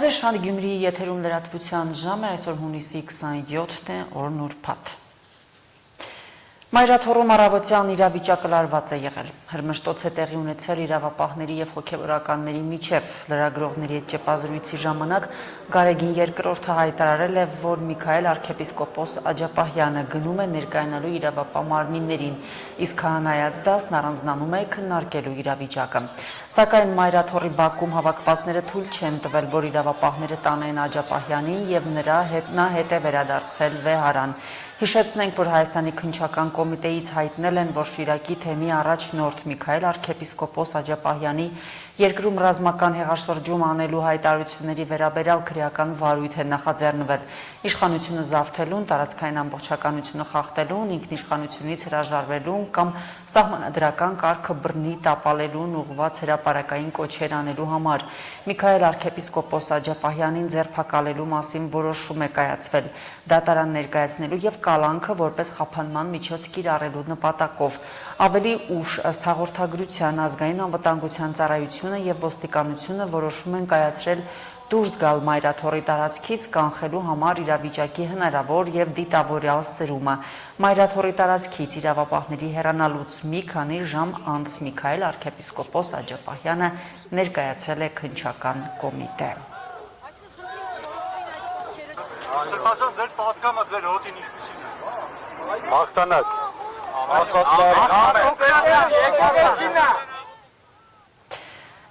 Ազեշան Գյումրիի եթերում լրատվության ժամը այսօր հունիսի 27-ն է, օրն ուրբաթ։ Մայրաթոռում առավոտյան իրավիճակը լարված է եղել։ Հրմշտոց է տեղի ունեցել իրավապահների եւ հոգեվորականների միջև։ Լրագրողների հետ ճեպազրույցի ժամանակ Գարեգին II հայտարարել է, որ Միքայել arczepiskopos Աջապահյանը գնում է ներկայանալու իրավապահ մարմիններին, իսկ քահանայած դասն առանձնանում է քննարկելու իրավիճակը։ Սակայն Մայրաթոռի բակում հավաքվածները թույլ չեն տվել, որ իրավապահները տանեն Աջապահյանին եւ նա հետ է վերադարձել Վեհարան։ Հիշեցնենք, որ Հայաստանի քննչական կոմիտեից հայտնել են, որ Շիրակի թեմի առաջնորդ Միքայել arczepiskopos Աջապահյանի երկրում ռազմական հեղաշրջում անելու հայտարարությունների վերաբերյալ քրեական վարույթ է նախաձեռնվել։ Իշխանությունը զավթելուն, տարածքային ամբողջականությունը խախտելուն, ինքնիշխանությունից հրաժարվելուն կամ սահմանադրական կարգը բռնի տապալելուն ուղղված հրապարակային կոչեր անելու համար։ Միքայել arczepiskopos Աջապահյանին ձերբակալելու մասին որոշում է կայացվել։ Դատարան ներկայացնելու եւ կալանքը որպես խափանման միջոց կիրառելու նպատակով։ Ավելի ուշ ըստ հաղորդագրության ազգային անվտանգության ծառայությունը եւ ոստիկանությունը որոշում են կայացրել դուրս գալ Մայրաթոռի տարածքից կանխելու համար իրավիճակի հնարավոր եւ դիտավորյալ սրումը։ Մայրաթոռի տարածքից իրավապահների հեռանալուց մի քանի ժամ անց Միքայել arczepiskopos Աջապահյանը ներկայացել է քննչական կոմիտե։ Սրբազան ձեր պատկամը ձեր հոտին ինչպիսին է։ Հաղթանակ։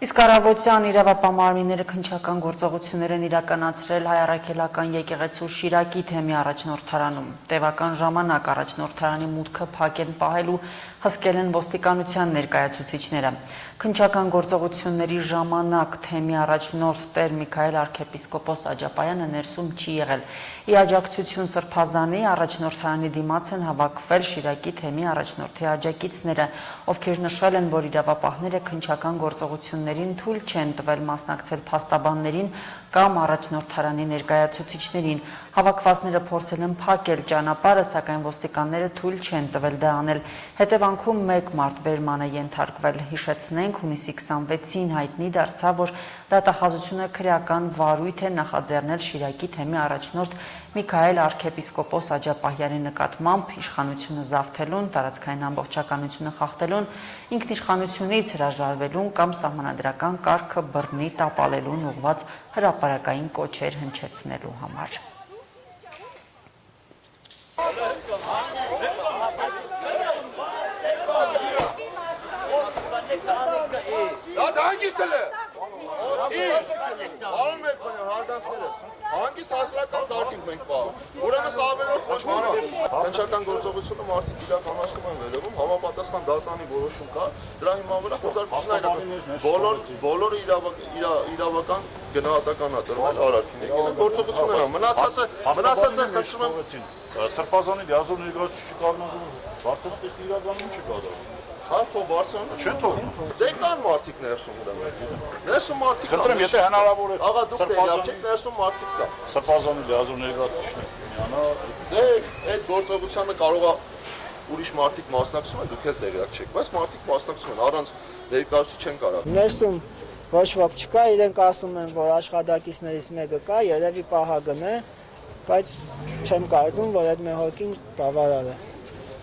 Իսկ առավոտյան իրավապահ մարմինները քննչական գործողություններ են իրականացրել Հայ առաքելական եկեղեցու Շիրակի թեմի առաջնորդարանում։ Տևական ժամանակ առաջնորդարանի մուտքը փակ են պահելու հսկել են ոստիկանության ներկայացուցիչները։ Քննչական գործողությունների ժամանակ թեմի առաջնորդ Տեր Միքայել arczepiskopos Աջապահյանը ներսում չի եղել։ Ի աջակցություն Սրբազանի առաջնորդարանի դիմաց են հավաքվել Շիրակի թեմի առաջնորդի աջակիցները, ովքեր նշել են, որ իրավապահները քննչական գործողություններին թույլ չեն տվել մասնակցել փաստաբաններին կամ առաջնորդարանի ներկայացուցիչներին։ Հավաքվածները փորձել են փակել ճանապարհը, սակայն ոստիկանները թույլ չեն տվել դա անել։ Հետևանքում մեկ մարդ բերման է ենթարկվել։ Հիշեցնենք, հունիսի 26-ին հայտնի դարձավ, որ դատախազությունը քրեական վարույթ է նախաձեռնել Շիրակի թեմի առաջնորդ Միքայել arczepiskopos Աջապահյանի նկատմամբ, իշխանությունը զավթելուն, տարածքային ամբողջականությունը խախտելուն, ինքնիշխանությունից հրաժարվելուն կամ սահմանադրական կարգը բռնի տապալելուն ուղղված հրապարակային կոչեր հնչեցնելու համար։ Հանգիստ հասարակական դարդինք մենք պահում, ուրեմն սա ավելորդ պաշտպան է։ Քննչական գործողությունը մարդիկ իրականացնում են վերևում, համապատասխան դատարանի որոշում կա, դրա հիման վրա խոզարքությունն բոլորը իրավական գնահատական է տրվել արարքին եկել գործողությունները, մնացածը խնդրում եմ Սրբազանի դիազոր ներկայացուցիչի կազմակերպում բարձրացնել տեսնի իրականում չի կատարվում։ Հա, թող բարձրանում չեն թողնում։ Դե կան մարդիկ ներսում ուրեմն։ Ներսում մարդիկ կան։ Խնդրեմ, եթե հնարավոր է աղա դուք տեղյակ ներսում մարդիկ կան։ Սրբազանի դիազոր ներկայացուցիչն միանա։ Դե այդ գործողությանը կարող է ուրիշ մարդիկ մասնակցում են, դուք էլ տեղյակ չեք, բայց մարդիկ մասնակցում են, առանց ներկայացուցիչ չեն կարող։ Ներսում ոչ ոք չկա, իրենք ասում են, որ աշխատակիցներից մեկը կա, երևի պահագն է, բայց չեմ կարծում, որ այդ մեհորքին բավարար է։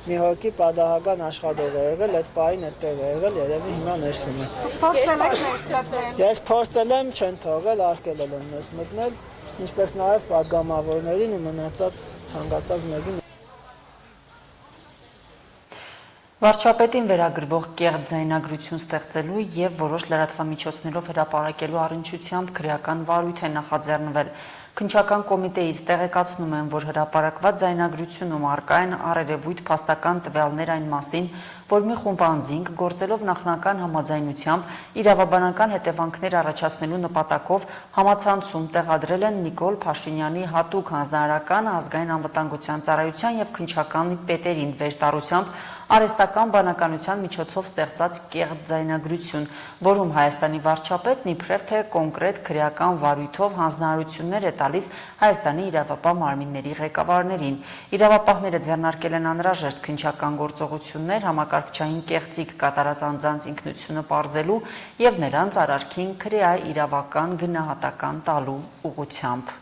Մի հոգի պատահական աշխատող է եղել, այդ պահին այդտեղ է եղել, երևի հիմա ներսում է։ Փորձել եք ներս մտնել։ Ես փորձել եմ, չեն թողել, արկել եմ ներս մտնել, ինչպես նաև պատգամավորներին ու մնացած ցանկացած մեկին։ Վարչապետին վերագրվող կեղծ ձայնագրություն ստեղծելու եւ որոշ լրատվամիջոցներով հրապարակելու առնչությամբ քրեական վարույթ է նախաձեռնվել։ Քննչական կոմիտեից տեղեկացնում են, որ հրապարակված ձայնագրությունում առկա են առերևույթ փաստական տվյալներ այն մասին, որ մի խումբ անձինք գործելով նախնական համաձայնությամբ իրավաբանական հետևանքներ առաջացնելու նպատակով համացանցում տեղադրել են Նիկոլ Փաշինյանի հատուկ հանձնարարական ազգային անվտանգության ծառայության եւ քննչականի պետերին վերտարությամբ արհեստական բանականության միջոցով ստեղծած կեղծ ձայնագրություն, որում Հայաստանի վարչապետն իբրև թե կոնկրետ քրեական վարույթով հանձնարարություններ է տալիս Հայաստանի իրավապահ մարմինների ղեկավարներին։ Իրավապահները ձեռնարկել են անհրաժեշտ քննչական գործողություններ համակարգչային կեղծիք կատարած անձանց ինքնությունը պարզելու եւ նրանց արարքին քրեա իրավական գնահատական տալու ուղղությամբ։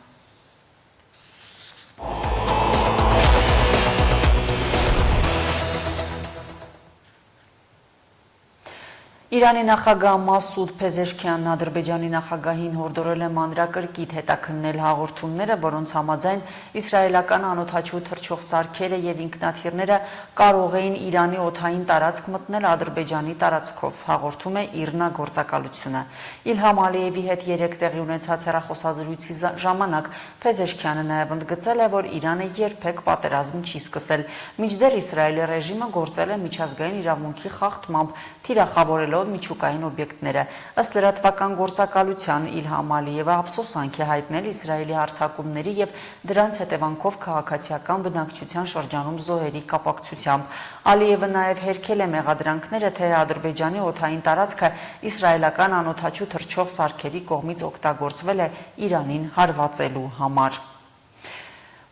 Իրանի նախագահ Մասուդ Փեզեշքյանն Ադրբեջանի նախագահին հորդորել է մանրակրկիտ հետաքննել հաղորդումները, որոնց համաձայն իսրայելական անօդաչու թռչող սարքերը եւ ինքնաթիռները կարող էին Իրանի օդային տարածք մտնել Ադրբեջանի տարածքով, հաղորդում է ԻՌՆԱ գործակալությունը։ Իլհամ Ալիևի հետ երեկ տեղի ունեցած հեռախոսազրույցի ժամանակ Փեզեշքյանը նաեւ ընդգծել է, որ Իրանը երբեք պատերազմ չի սկսել, մինչդեռ Իսրայելի ռեժիմը գործել է միջազգային իրավունքի խախտմամբ, թիրախավորելով միջուկային օբյեկտները։ Ըստ լրատվական գործակալության Իլհամ Ալիևը ափսոսանք է հայտնել Իսրայելի հարձակումների եւ դրանց հետևանքով քաղաքացիական բնակչության շրջանում զոհերի կապակցությամբ։ Ալիևը նաեւ հերքել է մեղադրանքները, թե Ադրբեջանի օդային տարածքը իսրայելական անօդաչու թռչող սարքերի կողմից օգտագործվել է Իրանին հարվածելու համար։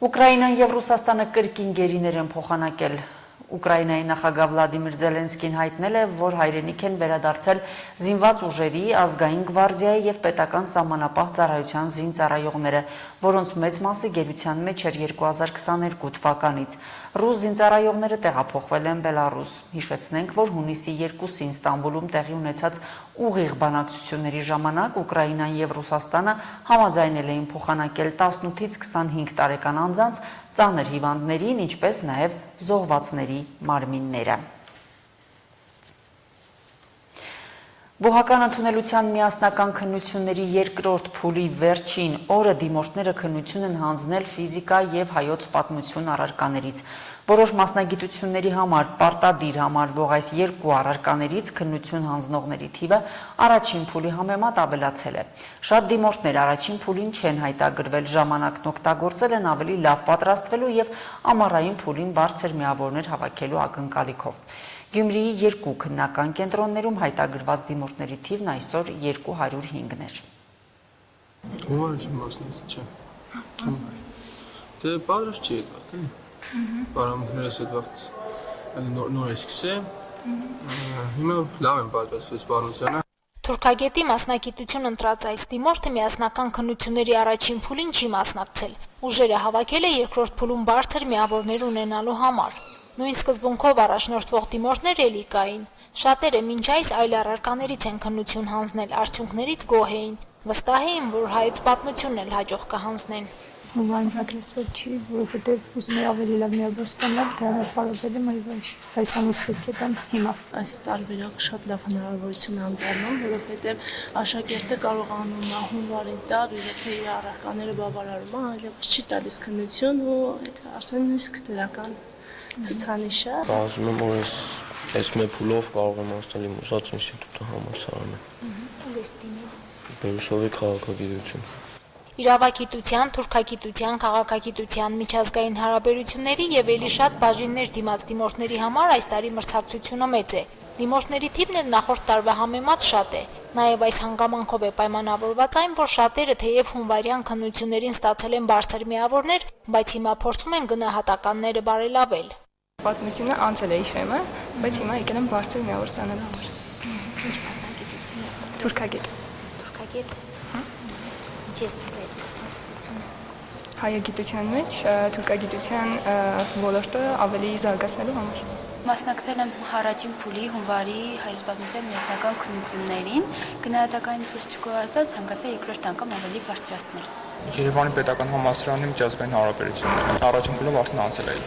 Ուկրաինան եւ Ռուսաստանը կրկին գերիներ են փոխանակել։ Ուկրաինայի նախագահ Վլադիմիր Զելենսկին հայտնել է, որ հայրենիք են վերադարձել զինված ուժերի, ազգային գվարդիայի եւ պետական սահմանապահ ծառայության զինծառայողները, որոնց մեծ մասը գերության մեջ էր 2022 թվականից։ Ռուս զինծառայողները տեղափոխվել են Բելարուս։ Հիշեցնենք, որ հունիսի 2-ին Ստամբուլում տեղի ունեցած ուղիղ բանակցությունների ժամանակ Ուկրաինան եւ Ռուսաստանը համաձայնել էին փոխանակել 18-ից 25 տարեկան անձանց ծանր հիվանդներին, ինչպես նաև զոհվածների մարմինները։ Բուհական ընդունելության միասնական քննությունների երկրորդ փուլի վերջին օրը դիմորդները քննություն են հանձնել ֆիզիկա եւ հայոց պատմություն առարկաներից։ Որոշ մասնագիտությունների համար պարտադիր համարվող այս երկու առարկաներից քննություն հանձնողների թիվը առաջին փուլի համեմատ ավելացել է։ Շատ դիմորդներ առաջին փուլին չեն հայտագրվել, ժամանակն օգտագործել են ավելի լավ պատրաստվելու եւ ամառային փուլին բարձր միավորներ հավաքելու ակնկալիքով։ Գյումրիի երկու քննական կենտրոններում հայտագրված դիմորդների թիվն այսօր 205-ն էր։ Ո՞ր մասնից չէ։ Դե բարձր չի եկավ, էլի։ Բարամներս այդ վաղց նոր է սկսել։ Հիմա լավ եմ պատրաստվել սպառնությանը։ Թուրքագետի մասնագիտություն ընտրած այս դիմորդը միասնական քննությունների առաջին փուլին չի մասնակցել։ Ուժերը հավաքել է երկրորդ փուլում բարձր միավորներ ունենալու համար։ Նույն սկզբունքով առաջնորդվող դիմորդներ էլի կային։ Շատերը մինչ այս այլ առարկաներից են քննություն հանձնել, արդյունքներից գոհ էին։ Վստահ էին, որ հայոց պատմությունն էլ հաջող կհանձնեն։ Հովան պատրաստվել չի, որովհետև ուզում եմ ավելի լավ միավոր ստանալ, դրա համար պարոպել եմ այս ամիս պետք է տամ հիմա։ Այս տարբերակը շատ լավ հնարավորություն անձանում, որովհետև աշակերտը կարողանում է հունվարին տալ, եթե իր առարկաները բավարարում է, այլևս չի տալիս քննություն ու այդ արդեն իսկ դրական ցուցանիշը։ Կարծում եմ, որ այս մեր փուլով կարող եմ անցնել իմ ուզած ինստիտուտը համալսարանը։ Բերուսովի քաղաքագիտություն։ Իրավագիտության, թուրքագիտության, քաղաքագիտության, միջազգային հարաբերությունների եւ ելի շատ բաժիններ դիմաց դիմորդների համար այս տարի մրցակցությունը մեծ է։ Դիմորդների թիվն էլ նախորդ տարվա համեմատ շատ է։ Նաեւ այս հանգամանքով է պայմանավորված այն, որ շատերը թեև հունվարյան քննություններին ստացել են բարձր միավորներ, բայց հիմա փորձում են գնահատականները բարելավել։ Պատմությունը անցել է իշեմը, բայց հիմա եկել եմ բարձր միավոր ստանալ համար։ Ինչ մասնագիտություն ես։ Թուրքագետ։ Թուրքագետ։ Ինչես է Հայագիտության մեջ թուրքագիտության ոլորտը ավելի զարգացնելու համար։ Մասնակցել եմ առաջին փուլի հունվարի հայոց պատմության միասնական քննություններին, գնահատականից չգոհացած ցանկացա երկրորդ անգամ ավելի բարձրացնել։ Երևանի պետական համալսարանի միջազգային հարաբերությունները առաջին փուլով արդեն անցել էի։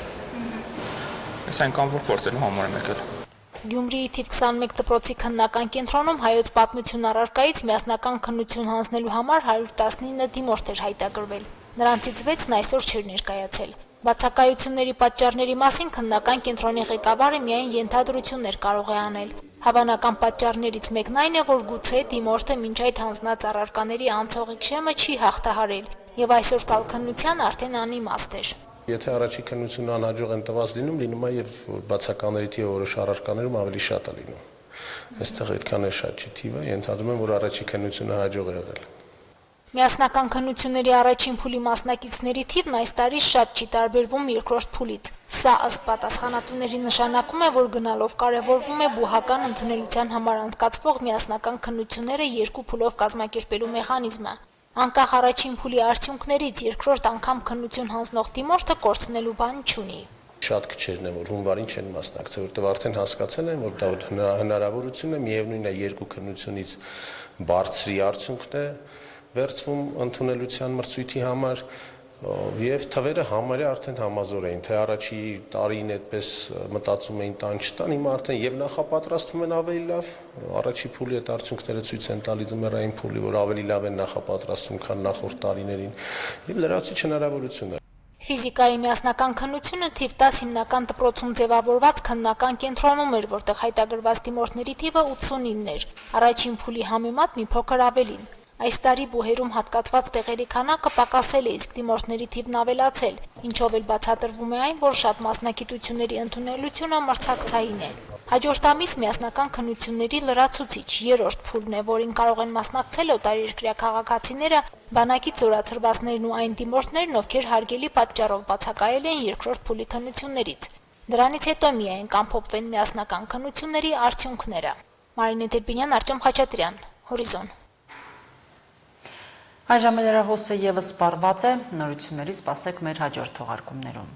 Այս այնքան որ փորձելու համար եմ եկել։ Գյումրիի թիվ 21 դպրոցի քննական կենտրոնում հայոց պատմություն առարկայից միասնական քննություն հանձնելու համար 119 դիմորդ էր հայտագրվել։ Նրանցից 6-ն այսօր չէր ներկայացել։ Բացակայությունների պատճառների մասին քննական կենտրոնի ղեկավարը միայն ենթադրություններ կարող է անել։ Հավանական պատճառներից մեկն այն է, որ գուցե դիմորդը մինչ այդ հանձնած առարկաների անցողիկ շեմը չի հաղթահարել, եւ այսօր տալ քննության արդեն անիմաստ էր։ Եթե առաջի քննությունը անհաջող են տված լինում է եւ բացականների թիվը որոշ առարկաներում ավելի շատ է լինում։ Այստեղ այդքան է շատ չի թիվը, ենթադրում եմ, որ առաջի քննությունը հաջող է եղել։ Միասնական քննությունների առաջին փուլի մասնակիցների թիվն այս տարի շատ չի տարբերվում երկրորդ փուլից։ Սա ըստ պատասխանատուների նշանակում է, որ գնալով կարևորվում է բուհական ընդունելության համար անցկացվող միասնական քննությունները երկու փուլով կազմակերպելու մեխանիզմը։ Անկախ առաջին փուլի արդյունքներից երկրորդ անգամ քննություն հանձնող դիմորդը կորցնելու բան չունի։ Շատ քչերն են, որ հունվարին չեն մասնակցել, որտեղ արդեն հասկացել են, որ դա հնարավորություն է, միևնույն է երկու քննությունից բարձրի արդյունքն է վերցվում ընդունելության մրցույթի համար եւ թվերը համարյա արդեն համազոր էին, թե առաջի տարին այդպես մտածում էին տան չտան, հիմա արդեն եւ նախապատրաստվում են ավելի լավ, առաջի փուլի այդ արդյունքները ցույց են տալիս ձմեռային փուլի, որ ավելի լավ են նախապատրաստվում, քան նախորդ տարիներին, եւ լրացուցիչ հնարավորություն է։ Ֆիզիկայի միասնական քննությունը թիվ 10 հիմնական դպրոցում ձևավորված քննական կենտրոնում էր, որտեղ հայտագրված դիմորդների թիվը 89 էր, առաջին փուլի համեմատ մի փոքր ավելին։ Այս տարի բուհերում հատկացված տեղերի քանակը պակասել է, իսկ դիմորդների թիվն ավելացել, ինչով էլ բացատրվում է այն, որ շատ մասնագիտությունների ընդունելությունը մրցակցային է։ Հաջորդ ամիս միասնական քննությունների լրացուցիչ երրորդ փուլն է, որին կարող են մասնակցել օտարերկրյա քաղաքացիները, բանակից զորացրվածներն ու այն դիմորդներն, ովքեր հարգելի պատճառով բացակայել են երկրորդ փուլի քննություններից։ Դրանից հետո միայն կամփոփվեն միասնական քննությունների արդյունքները։ Մարինե Դերբինյան, Արտյոմ Խաչատրյան, Հորիզոն։ Այժմ լրահոսը եւս սպառված է, նորությունների սպասեք մեր հաջորդ թողարկումներում։